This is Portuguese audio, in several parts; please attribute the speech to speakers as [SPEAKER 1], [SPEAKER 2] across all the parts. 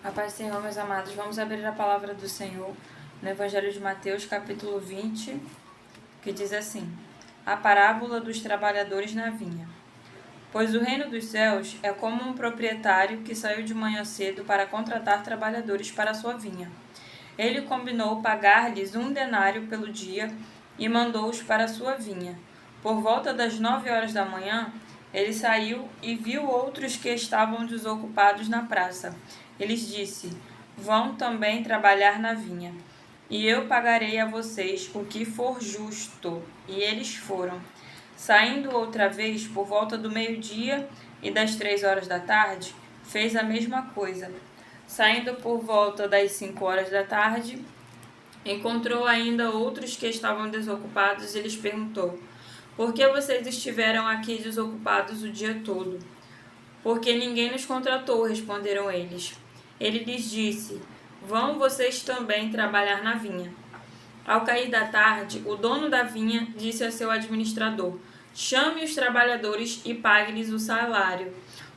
[SPEAKER 1] A paz do Senhor, meus amados. Vamos abrir a palavra do Senhor no Evangelho de Mateus, capítulo 20, que diz assim: a parábola dos trabalhadores na vinha. Pois o reino dos céus é como um proprietário que saiu de manhã cedo para contratar trabalhadores para a sua vinha. Ele combinou pagar-lhes 1 denário pelo dia e mandou-os para a sua vinha. Por volta das 9 horas da manhã, ele saiu e viu outros que estavam desocupados na praça. Ele disse: vão também trabalhar na vinha, e eu pagarei a vocês o que for justo. E eles foram. Saindo outra vez por volta do meio-dia e das 3 horas da tarde, fez a mesma coisa. Saindo por volta das 5 horas da tarde, encontrou ainda outros que estavam desocupados e lhes perguntou: por que vocês estiveram aqui desocupados o dia todo? Porque ninguém nos contratou, responderam eles. Ele lhes disse: vão vocês também trabalhar na vinha. Ao cair da tarde, o dono da vinha disse a seu administrador: chame os trabalhadores e pague-lhes o salário,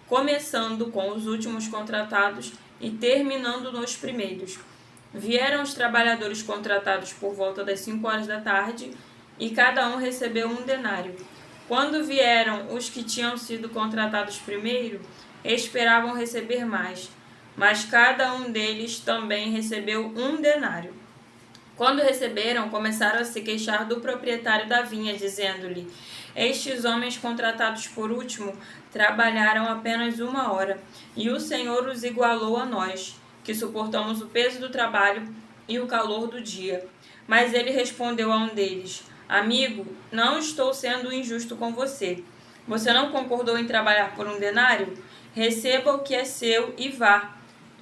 [SPEAKER 1] começando com os últimos contratados e terminando nos primeiros. Vieram os trabalhadores contratados por volta das 5 horas da tarde, e cada um recebeu 1 denário. Quando vieram os que tinham sido contratados primeiro, esperavam receber mais, mas cada um deles também recebeu 1 denário. Quando receberam, começaram a se queixar do proprietário da vinha, dizendo-lhe: estes homens contratados por último trabalharam apenas 1 hora, e o Senhor os igualou a nós, que suportamos o peso do trabalho e o calor do dia. Mas ele respondeu a um deles: amigo, não estou sendo injusto com você. Você não concordou em trabalhar por 1 denário? Receba o que é seu e vá.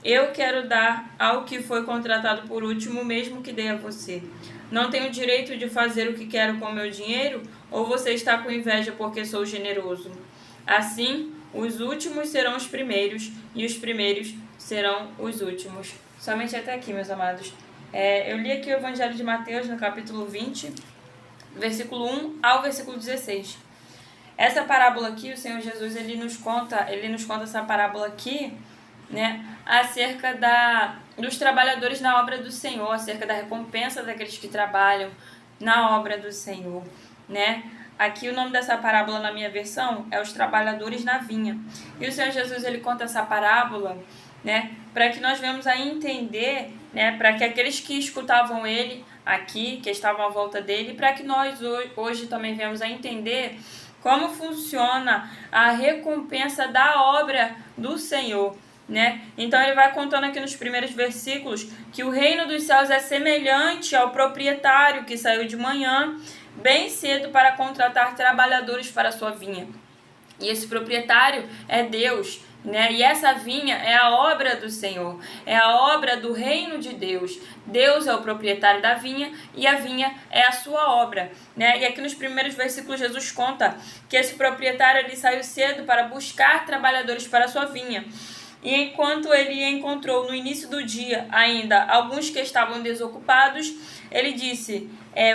[SPEAKER 1] Eu quero dar ao que foi contratado por último o mesmo que dei a você. Não tenho direito de fazer o que quero com o meu dinheiro? Ou você está com inveja porque sou generoso? Assim, os últimos serão os primeiros, e os primeiros serão os últimos. Somente até aqui, meus amados. Eu li aqui o Evangelho de Mateus, no capítulo 20, versículo 1 ao versículo 16. Essa parábola aqui, o Senhor Jesus, ele nos conta essa parábola aqui, né, acerca dos trabalhadores na obra do Senhor, acerca da recompensa daqueles que trabalham na obra do Senhor, né? Aqui o nome dessa parábola na minha versão é os trabalhadores na vinha. E o Senhor Jesus, ele conta essa parábola, né, para que nós venhamos a entender, né, para que aqueles que escutavam ele aqui, que estavam à volta dele, para que nós hoje também venhamos a entender como funciona a recompensa da obra do Senhor, né? Então ele vai contando aqui nos primeiros versículos que o reino dos céus é semelhante ao proprietário que saiu de manhã bem cedo para contratar trabalhadores para a sua vinha. E esse proprietário é Deus, né? E essa vinha é a obra do Senhor, é a obra do reino de Deus. Deus é o proprietário da vinha e a vinha é a sua obra, né? E aqui nos primeiros versículos Jesus conta que esse proprietário ele saiu cedo para buscar trabalhadores para a sua vinha. E enquanto ele encontrou no início do dia ainda alguns que estavam desocupados, ele disse: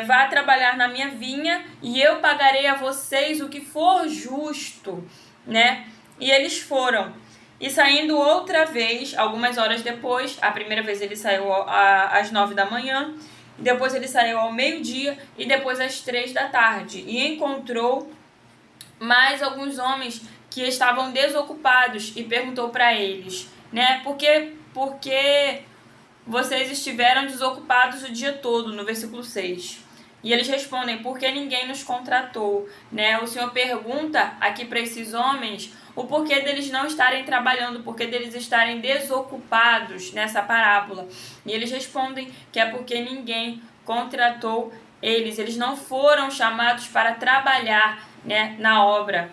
[SPEAKER 1] vá trabalhar na minha vinha e eu pagarei a vocês o que for justo, né? E eles foram. E saindo outra vez, algumas horas depois, a primeira vez ele saiu às 9 da manhã, depois ele saiu ao meio-dia e depois às 3 da tarde. E encontrou mais alguns homens que estavam desocupados e perguntou para eles, né, por que vocês estiveram desocupados o dia todo, no versículo 6. E eles respondem: porque ninguém nos contratou, né? O Senhor pergunta aqui para esses homens o porquê deles não estarem trabalhando, o porquê deles estarem desocupados nessa parábola. E eles respondem que é porque ninguém contratou eles não foram chamados para trabalhar, né, na obra.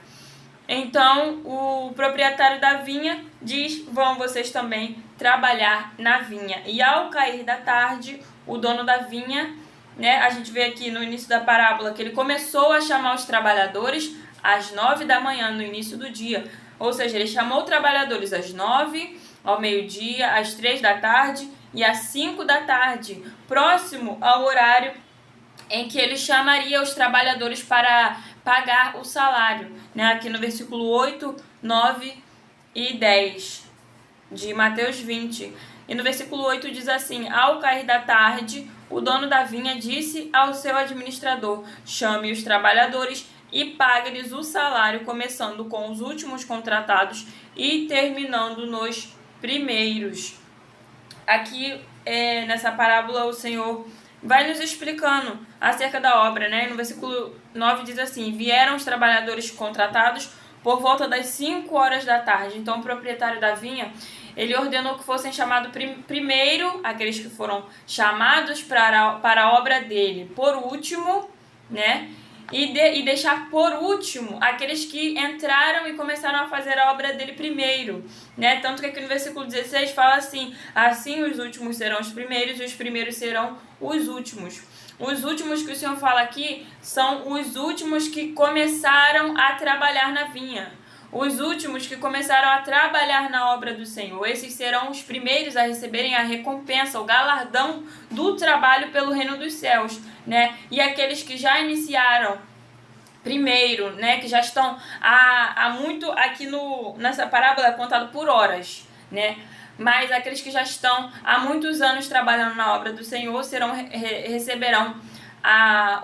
[SPEAKER 1] Então, o proprietário da vinha diz: vão vocês também trabalhar na vinha. E ao cair da tarde, o dono da vinha, né, a gente vê aqui no início da parábola que ele começou a chamar os trabalhadores às 9 da manhã, no início do dia. Ou seja, ele chamou trabalhadores às 9, ao meio-dia, às 3 da tarde e às 5 da tarde, próximo ao horário em que ele chamaria os trabalhadores para pagar o salário, né? Aqui no versículo 8, 9 e 10. de Mateus 20. E no versículo 8 diz assim: ao cair da tarde, o dono da vinha disse ao seu administrador: chame os trabalhadores e pague-lhes o salário, começando com os últimos contratados e terminando nos primeiros. Aqui, nessa parábola, o Senhor vai nos explicando acerca da obra, né? No versículo 9 diz assim: vieram os trabalhadores contratados por volta das 5 horas da tarde. Então, o proprietário da vinha, ele ordenou que fossem chamados primeiro aqueles que foram chamados para a obra dele, por último, né? E deixar por último aqueles que entraram e começaram a fazer a obra dele primeiro, né? Tanto que aqui no versículo 16 fala assim: assim os últimos serão os primeiros e os primeiros serão os últimos. Os últimos que o Senhor fala aqui são os últimos que começaram a trabalhar na vinha. Os últimos que começaram a trabalhar na obra do Senhor. Esses serão os primeiros a receberem a recompensa, o galardão do trabalho pelo reino dos céus, né? E aqueles que já iniciaram primeiro, né? Que já estão há muito aqui nessa parábola é contado por horas, né? Mas aqueles que já estão há muitos anos trabalhando na obra do Senhor receberão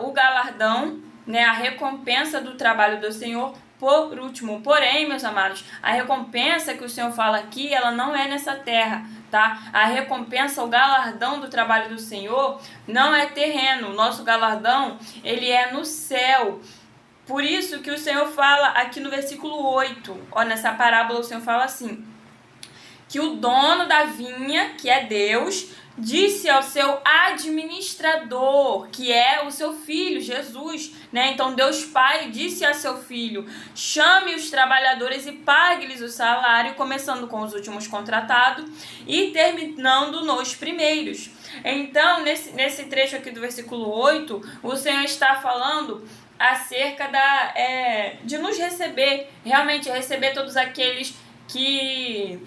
[SPEAKER 1] o galardão, né? A recompensa do trabalho do Senhor por último. Porém, meus amados, a recompensa que o Senhor fala aqui, ela não é nessa terra, tá? A recompensa, o galardão do trabalho do Senhor não é terreno. O nosso galardão, ele é no céu. Por isso que o Senhor fala aqui no versículo 8, ó, nessa parábola o Senhor fala assim: que o dono da vinha, que é Deus, disse ao seu administrador, que é o seu filho, Jesus, né? Então Deus Pai disse a seu filho: chame os trabalhadores e pague-lhes o salário, começando com os últimos contratados e terminando nos primeiros. Então, nesse trecho aqui do versículo 8, o Senhor está falando acerca de nos receber, realmente receber todos aqueles que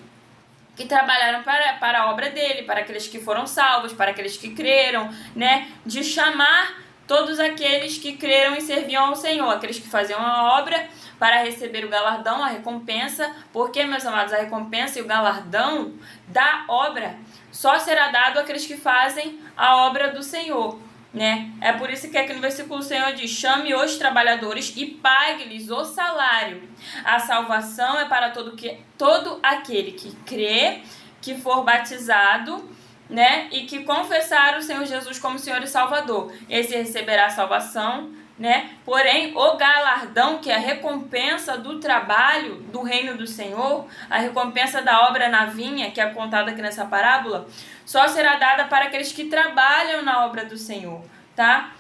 [SPEAKER 1] trabalharam para a obra dele, para aqueles que foram salvos, para aqueles que creram, né? De chamar todos aqueles que creram e serviam ao Senhor, aqueles que faziam a obra para receber o galardão, a recompensa, porque, meus amados, a recompensa e o galardão da obra só será dado àqueles que fazem a obra do Senhor, né? É por isso que aqui no versículo o Senhor diz: chame os trabalhadores e pague-lhes o salário. A salvação é para todo aquele que crê, que for batizado, né? E que confessar o Senhor Jesus como Senhor e Salvador. Esse receberá a salvação, né? Porém, o galardão, que é a recompensa do trabalho do reino do Senhor, a recompensa da obra na vinha, que é contada aqui nessa parábola, só será dada para aqueles que trabalham na obra do Senhor, tá?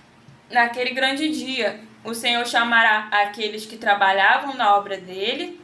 [SPEAKER 1] Naquele grande dia, o Senhor chamará aqueles que trabalhavam na obra dele,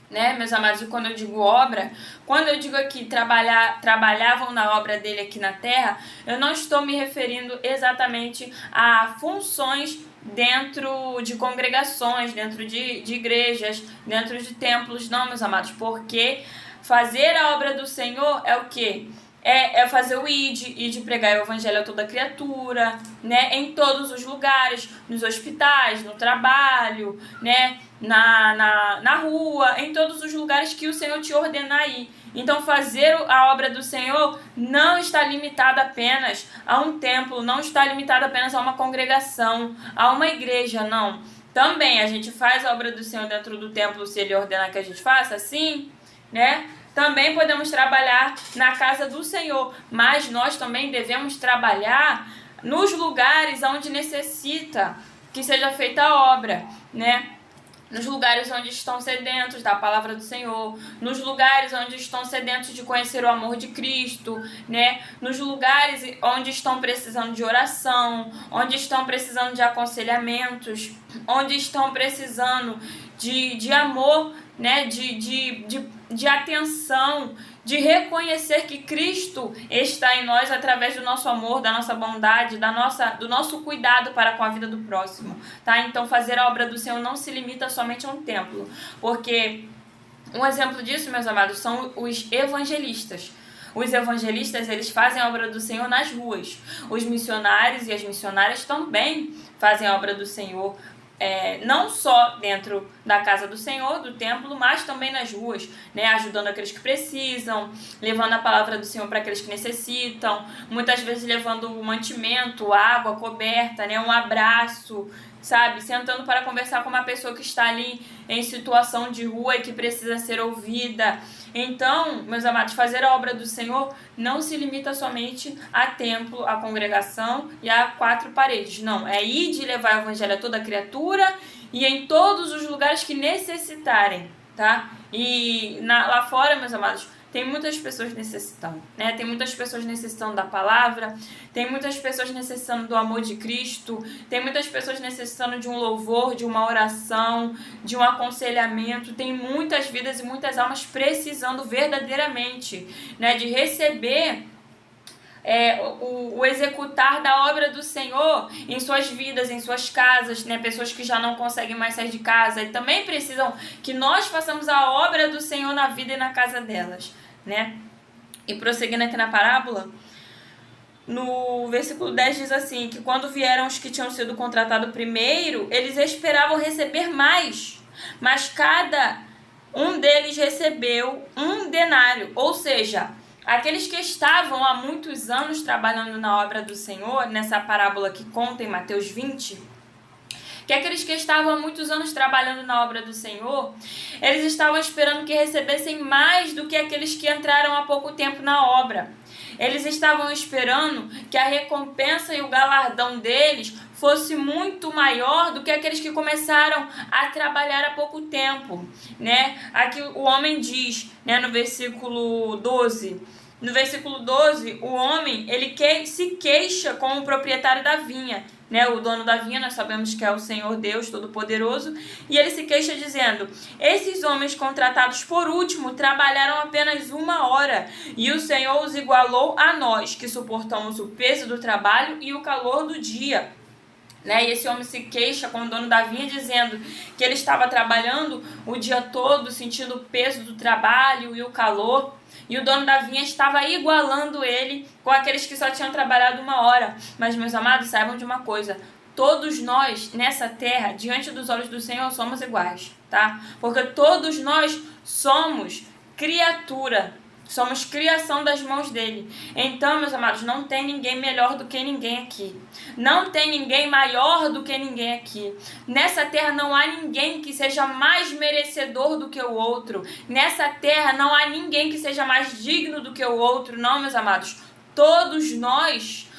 [SPEAKER 1] né, meus amados? E quando eu digo obra, quando eu digo aqui trabalhavam na obra dele aqui na terra, eu não estou me referindo exatamente a funções dentro de congregações, dentro de igrejas, dentro de templos, não, meus amados, porque fazer a obra do Senhor é o quê? É fazer o ide pregar o evangelho a toda criatura, né? Em todos os lugares, nos hospitais, no trabalho, né? Na rua, em todos os lugares que o Senhor te ordenar ir. Então, fazer a obra do Senhor não está limitada apenas a um templo, não está limitada apenas a uma congregação, a uma igreja, não. Também a gente faz a obra do Senhor dentro do templo, se Ele ordenar que a gente faça, sim, né? Também podemos trabalhar na casa do Senhor, mas nós também devemos trabalhar nos lugares onde necessita que seja feita a obra, né? Nos lugares onde estão sedentos da palavra do Senhor, nos lugares onde estão sedentos de conhecer o amor de Cristo, né? Nos lugares onde estão precisando de oração, onde estão precisando de aconselhamentos, onde estão precisando de amor, né? De atenção, de reconhecer que Cristo está em nós através do nosso amor, da nossa bondade, do nosso cuidado para com a vida do próximo, tá? Então, fazer a obra do Senhor não se limita somente a um templo, porque um exemplo disso, meus amados, são os evangelistas. Os evangelistas, eles fazem a obra do Senhor nas ruas. Os missionários e as missionárias também fazem a obra do Senhor não só dentro da casa do Senhor, do templo, mas também nas ruas, né? Ajudando aqueles que precisam, levando a palavra do Senhor para aqueles que necessitam, muitas vezes levando mantimento, água, coberta, né? Um abraço, sabe? Sentando para conversar com uma pessoa que está ali em situação de rua e que precisa ser ouvida. Então, meus amados, fazer a obra do Senhor não se limita somente a templo, a congregação e a 4 paredes. Não, é ir de levar o evangelho a toda criatura e em todos os lugares que necessitarem, tá? E lá fora, meus amados, tem muitas pessoas necessitando, né? Tem muitas pessoas necessitando da palavra, tem muitas pessoas necessitando do amor de Cristo, tem muitas pessoas necessitando de um louvor, de uma oração, de um aconselhamento. Tem muitas vidas e muitas almas precisando verdadeiramente, né? De receber o executar da obra do Senhor em suas vidas, em suas casas, né? Pessoas que já não conseguem mais sair de casa e também precisam que nós façamos a obra do Senhor na vida e na casa delas, né? E prosseguindo aqui na parábola, no versículo 10 diz assim, que quando vieram os que tinham sido contratados primeiro, eles esperavam receber mais, mas cada um deles recebeu 1 denário, ou seja, aqueles que estavam há muitos anos trabalhando na obra do Senhor, nessa parábola que conta em Mateus 20, que aqueles que estavam há muitos anos trabalhando na obra do Senhor, eles estavam esperando que recebessem mais do que aqueles que entraram há pouco tempo na obra. Eles estavam esperando que a recompensa e o galardão deles fosse muito maior do que aqueles que começaram a trabalhar há pouco tempo, né? Aqui o homem diz, né, no versículo 12... No versículo 12, o homem, ele se queixa com o proprietário da vinha, né? O dono da vinha, nós sabemos que é o Senhor Deus Todo-Poderoso, e ele se queixa dizendo: esses homens contratados por último trabalharam apenas 1 hora, e o Senhor os igualou a nós, que suportamos o peso do trabalho e o calor do dia. Né? E esse homem se queixa com o dono da vinha dizendo que ele estava trabalhando o dia todo, sentindo o peso do trabalho e o calor, e o dono da vinha estava igualando ele com aqueles que só tinham trabalhado 1 hora. Mas, meus amados, saibam de uma coisa: todos nós nessa terra, diante dos olhos do Senhor, somos iguais, tá? Porque todos nós somos criatura, somos criação das mãos dele. Então, meus amados, não tem ninguém melhor do que ninguém aqui. Não tem ninguém maior do que ninguém aqui. Nessa terra não há ninguém que seja mais merecedor do que o outro. Nessa terra não há ninguém que seja mais digno do que o outro. Não, meus amados. Todos nós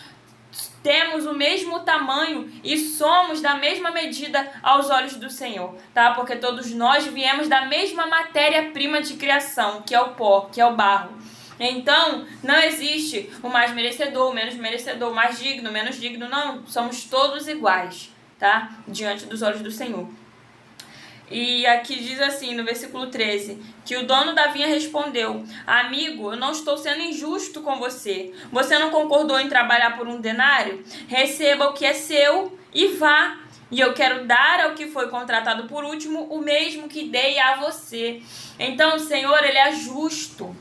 [SPEAKER 1] temos o mesmo tamanho e somos da mesma medida aos olhos do Senhor, tá? Porque todos nós viemos da mesma matéria-prima de criação, que é o pó, que é o barro. Então, não existe o mais merecedor, o menos merecedor, o mais digno, o menos digno, não. Somos todos iguais, tá? Diante dos olhos do Senhor. E aqui diz assim, no versículo 13, que o dono da vinha respondeu: amigo, eu não estou sendo injusto com você. Você não concordou em trabalhar por 1 denário? Receba o que é seu e vá. E eu quero dar ao que foi contratado por último o mesmo que dei a você. Então o Senhor, ele é justo.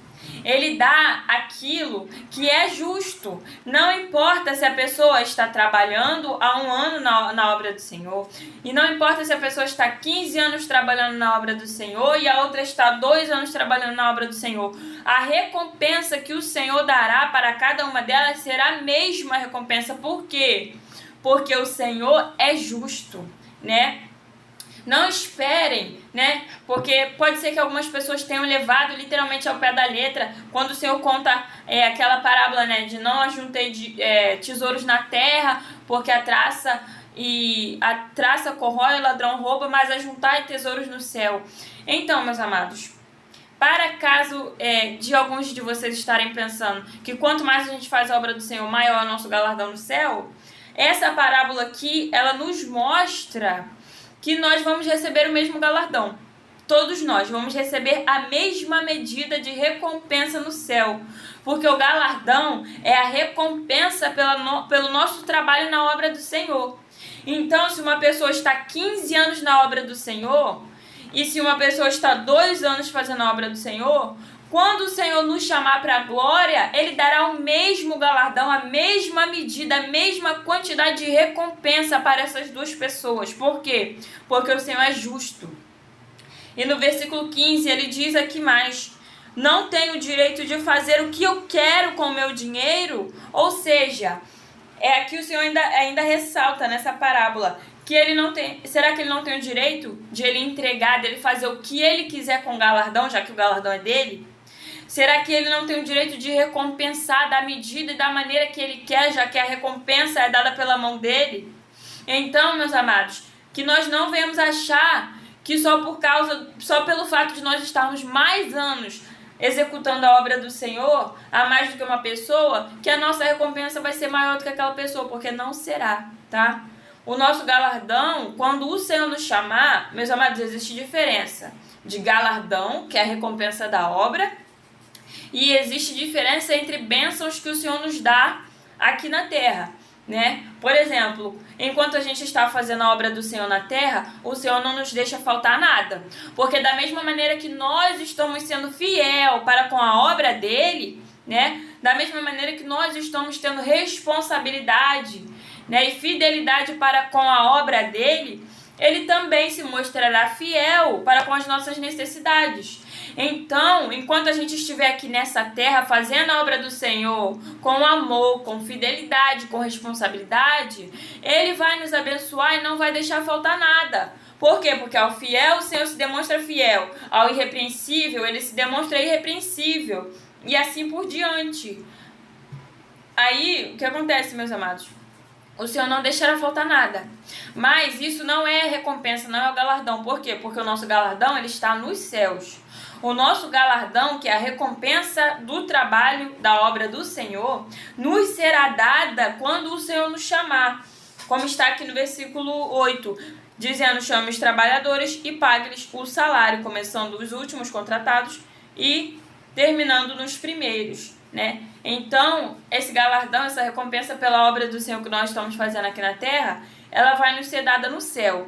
[SPEAKER 1] Ele dá aquilo que é justo. Não importa se a pessoa está trabalhando há 1 ano na obra do Senhor. E não importa se a pessoa está 15 anos trabalhando na obra do Senhor e a outra está 2 anos trabalhando na obra do Senhor. A recompensa que o Senhor dará para cada uma delas será a mesma recompensa. Por quê? Porque o Senhor é justo, né? Não esperem, né? Porque pode ser que algumas pessoas tenham levado literalmente ao pé da letra quando o Senhor conta aquela parábola, né? De não ajuntei tesouros na terra, porque a traça corrói, o ladrão rouba, mas ajuntai tesouros no céu. Então, meus amados, para caso de alguns de vocês estarem pensando que quanto mais a gente faz a obra do Senhor, maior é o nosso galardão no céu, essa parábola aqui, ela nos mostra que nós vamos receber o mesmo galardão. Todos nós vamos receber a mesma medida de recompensa no céu. Porque o galardão é a recompensa pelo nosso trabalho na obra do Senhor. Então, se uma pessoa está 15 anos na obra do Senhor, e se uma pessoa está 2 anos fazendo a obra do Senhor, quando o Senhor nos chamar para a glória, Ele dará o mesmo galardão, a mesma medida, a mesma quantidade de recompensa para essas duas pessoas. Por quê? Porque o Senhor é justo. E no versículo 15 ele diz aqui mais: não tenho o direito de fazer o que eu quero com o meu dinheiro. Ou seja, aqui o Senhor ainda ressalta nessa parábola que ele não tem. Será que ele não tem o direito de ele entregar, dele fazer o que ele quiser com o galardão, já que o galardão é dele? Será que ele não tem o direito de recompensar da medida e da maneira que ele quer, já que a recompensa é dada pela mão dele? Então, meus amados, que nós não venhamos achar que só pelo fato de nós estarmos mais anos executando a obra do Senhor, a mais do que uma pessoa, que a nossa recompensa vai ser maior do que aquela pessoa, porque não será, tá? O nosso galardão, quando o Senhor nos chamar, meus amados, existe diferença de galardão, que é a recompensa da obra, e existe diferença entre bênçãos que o Senhor nos dá aqui na terra, né? Por exemplo, enquanto a gente está fazendo a obra do Senhor na terra, o Senhor não nos deixa faltar nada. Porque da mesma maneira que nós estamos sendo fiel para com a obra dele, né? Da mesma maneira que nós estamos tendo responsabilidade, né? E fidelidade para com a obra dele, ele também se mostrará fiel para com as nossas necessidades. Então, enquanto a gente estiver aqui nessa terra fazendo a obra do Senhor com amor, com fidelidade, com responsabilidade, Ele vai nos abençoar e não vai deixar faltar nada. Por quê? Porque ao fiel o Senhor se demonstra fiel, ao irrepreensível Ele se demonstra irrepreensível e assim por diante. Aí, o que acontece, meus amados? O Senhor não deixará faltar nada. Mas isso não é recompensa, não é o galardão. Por quê? Porque o nosso galardão ele está nos céus. O nosso galardão, que é a recompensa do trabalho, da obra do Senhor, nos será dada quando o Senhor nos chamar. Como está aqui no versículo 8, dizendo: chame os trabalhadores e pague-lhes o salário, começando os últimos contratados e terminando nos primeiros, né? Então, esse galardão, essa recompensa pela obra do Senhor que nós estamos fazendo aqui na terra, ela vai nos ser dada no céu.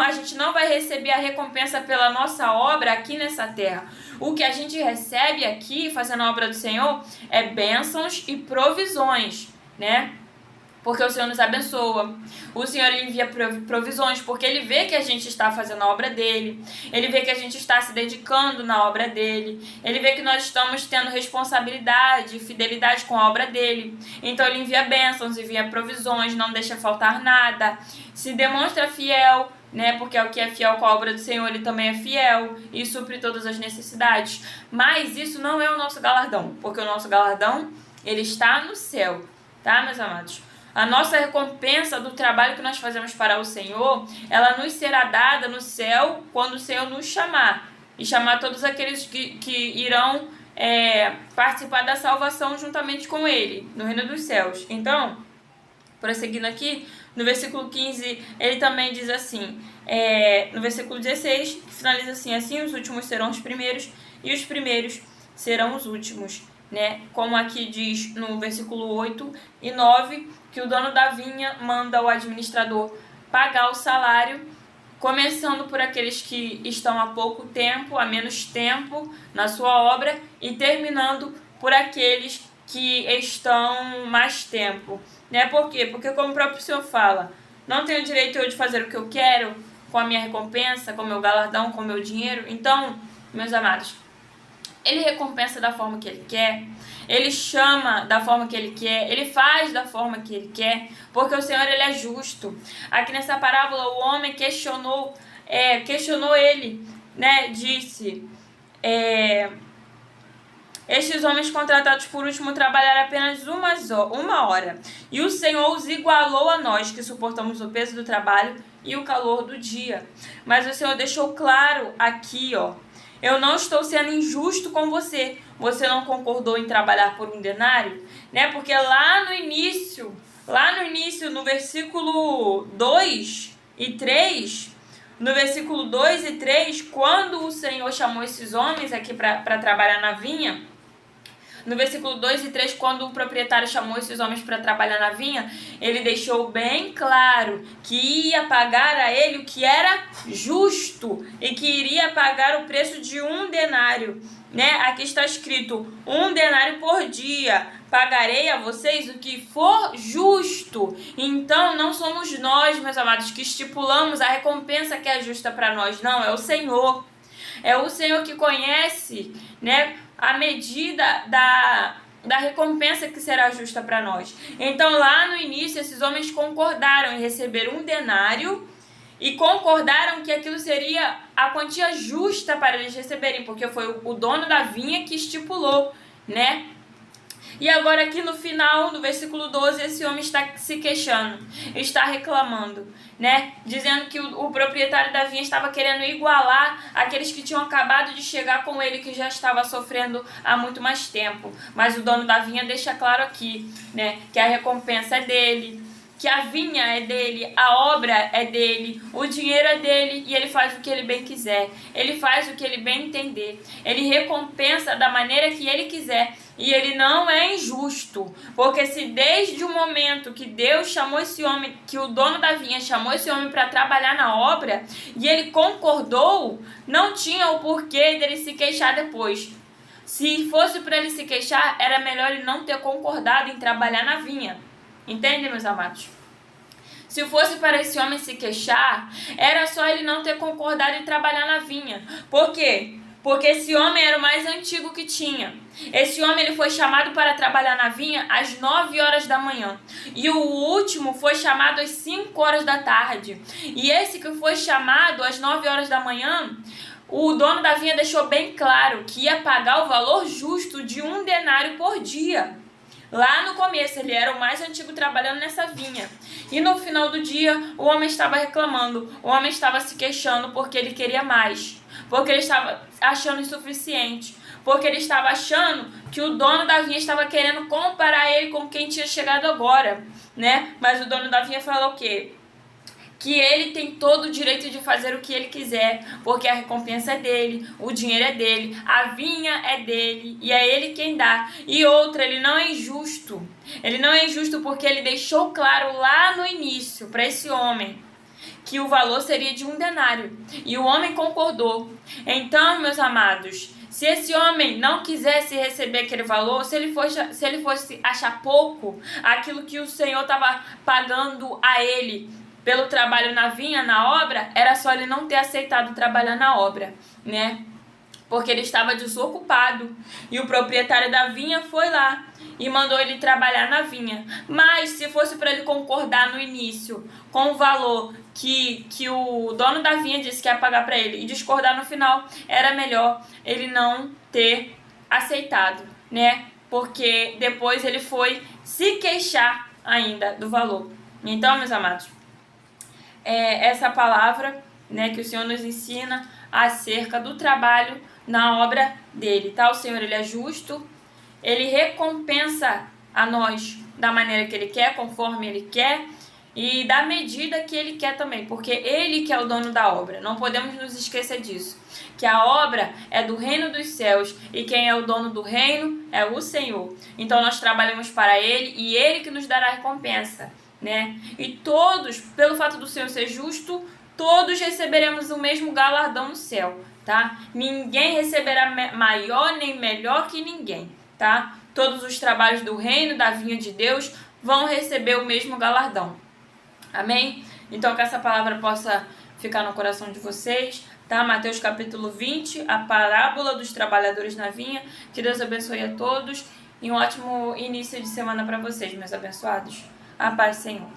[SPEAKER 1] A gente não vai receber a recompensa pela nossa obra aqui nessa terra. O que a gente recebe aqui, fazendo a obra do Senhor, é bênçãos e provisões, né? Porque o Senhor nos abençoa. O Senhor ele envia provisões, porque Ele vê que a gente está fazendo a obra dEle. Ele vê que a gente está se dedicando na obra dEle. Ele vê que nós estamos tendo responsabilidade e fidelidade com a obra dEle. Então Ele envia bênçãos, envia provisões, não deixa faltar nada. Se demonstra fiel, né? Porque o que é fiel com a obra do Senhor, Ele também é fiel e supre todas as necessidades. Mas isso não é o nosso galardão, porque o nosso galardão, ele está no céu, tá, meus amados? A nossa recompensa do trabalho que nós fazemos para o Senhor, ela nos será dada no céu quando o Senhor nos chamar. E chamar todos aqueles que irão participar da salvação juntamente com Ele, no reino dos céus. Então, prosseguindo aqui, no versículo 15, ele também diz assim, no versículo 16, finaliza assim: assim os últimos serão os primeiros e os primeiros serão os últimos. Né? Como aqui diz no versículo 8 e 9, que o dono da vinha manda o administrador pagar o salário, começando por aqueles que estão há pouco tempo, há menos tempo na sua obra, e terminando por aqueles que estão mais tempo. Né? Por quê? Porque, como o próprio Senhor fala, não tenho direito eu de fazer o que eu quero com a minha recompensa, com o meu galardão, com o meu dinheiro. Então, meus amados, Ele recompensa da forma que Ele quer, Ele chama da forma que Ele quer, Ele faz da forma que Ele quer, porque o Senhor Ele é justo. Aqui nessa parábola o homem questionou Ele, né? Disse, estes homens contratados por último trabalharam apenas uma hora, e o Senhor os igualou a nós, que suportamos o peso do trabalho e o calor do dia. Mas o Senhor deixou claro aqui, eu não estou sendo injusto com você. Você não concordou em trabalhar por um denário? Né? Porque lá no início, no versículo 2 e 3, no versículo 2 e 3, quando o Senhor chamou esses homens aqui para trabalhar na vinha, no versículo 2 e 3, quando o proprietário chamou esses homens para trabalhar na vinha, ele deixou bem claro que ia pagar a ele o que era justo e que iria pagar o preço de 1 denário. Né? Aqui está escrito 1 denário por dia, pagarei a vocês o que for justo. Então não somos nós, meus amados, que estipulamos a recompensa que é justa para nós, não, é o Senhor. É o Senhor que conhece, né, a medida da recompensa que será justa para nós. Então lá no início esses homens concordaram em receber 1 denário e concordaram que aquilo seria a quantia justa para eles receberem, porque foi o dono da vinha que estipulou, né? E agora aqui no final, no versículo 12, esse homem está se queixando, está reclamando, né? Dizendo que o proprietário da vinha estava querendo igualar aqueles que tinham acabado de chegar com ele, que já estava sofrendo há muito mais tempo. Mas o dono da vinha deixa claro aqui, né, que a recompensa é dele, que a vinha é dele, a obra é dele, o dinheiro é dele e ele faz o que ele bem quiser, ele faz o que ele bem entender, ele recompensa da maneira que ele quiser e ele não é injusto, porque se desde o momento que Deus chamou esse homem, que o dono da vinha chamou esse homem para trabalhar na obra e ele concordou, não tinha o porquê dele se queixar depois. Se fosse para ele se queixar, era melhor ele não ter concordado em trabalhar na vinha. Entende, meus amados? Se fosse para esse homem se queixar, era só ele não ter concordado em trabalhar na vinha. Por quê? Porque esse homem era o mais antigo que tinha. Esse homem ele foi chamado para trabalhar na vinha às 9 horas da manhã. E o último foi chamado às 5 horas da tarde. E esse que foi chamado às 9 horas da manhã, o dono da vinha deixou bem claro que ia pagar o valor justo de 1 denário por dia. Lá no começo, ele era o mais antigo trabalhando nessa vinha. E no final do dia, o homem estava reclamando, o homem estava se queixando porque ele queria mais, porque ele estava achando insuficiente, porque ele estava achando que o dono da vinha estava querendo comparar ele com quem tinha chegado agora, né? Mas o dono da vinha falou o quê? Que ele tem todo o direito de fazer o que ele quiser, porque a recompensa é dele, o dinheiro é dele, a vinha é dele e é ele quem dá. E outra, ele não é injusto. Ele não é injusto porque ele deixou claro lá no início para esse homem que o valor seria de 1 denário. E o homem concordou. Então, meus amados, se esse homem não quisesse receber aquele valor, se ele fosse achar pouco aquilo que o Senhor estava pagando a ele pelo trabalho na vinha, na obra, era só ele não ter aceitado trabalhar na obra, né? Porque ele estava desocupado e o proprietário da vinha foi lá e mandou ele trabalhar na vinha. Mas se fosse para ele concordar no início com o valor que o dono da vinha disse que ia pagar para ele e discordar no final, era melhor ele não ter aceitado, né? Porque depois ele foi se queixar ainda do valor. Então, meus amados, essa palavra, né, que o Senhor nos ensina acerca do trabalho na obra dele, tá? O Senhor, ele é justo, ele recompensa a nós da maneira que ele quer, conforme ele quer e da medida que ele quer também, porque ele que é o dono da obra. Não podemos nos esquecer disso, que a obra é do reino dos céus e quem é o dono do reino é o Senhor. Então nós trabalhamos para ele e ele que nos dará a recompensa, né? E todos, pelo fato do Senhor ser justo, todos receberemos o mesmo galardão no céu, tá? Ninguém receberá maior nem melhor que ninguém, tá? Todos os trabalhos do reino, da vinha de Deus, vão receber o mesmo galardão. Amém? Então que essa palavra possa ficar no coração de vocês, tá? Mateus capítulo 20, a parábola dos trabalhadores na vinha. Que Deus abençoe a todos e um ótimo início de semana para vocês, meus abençoados. A paz, Senhor.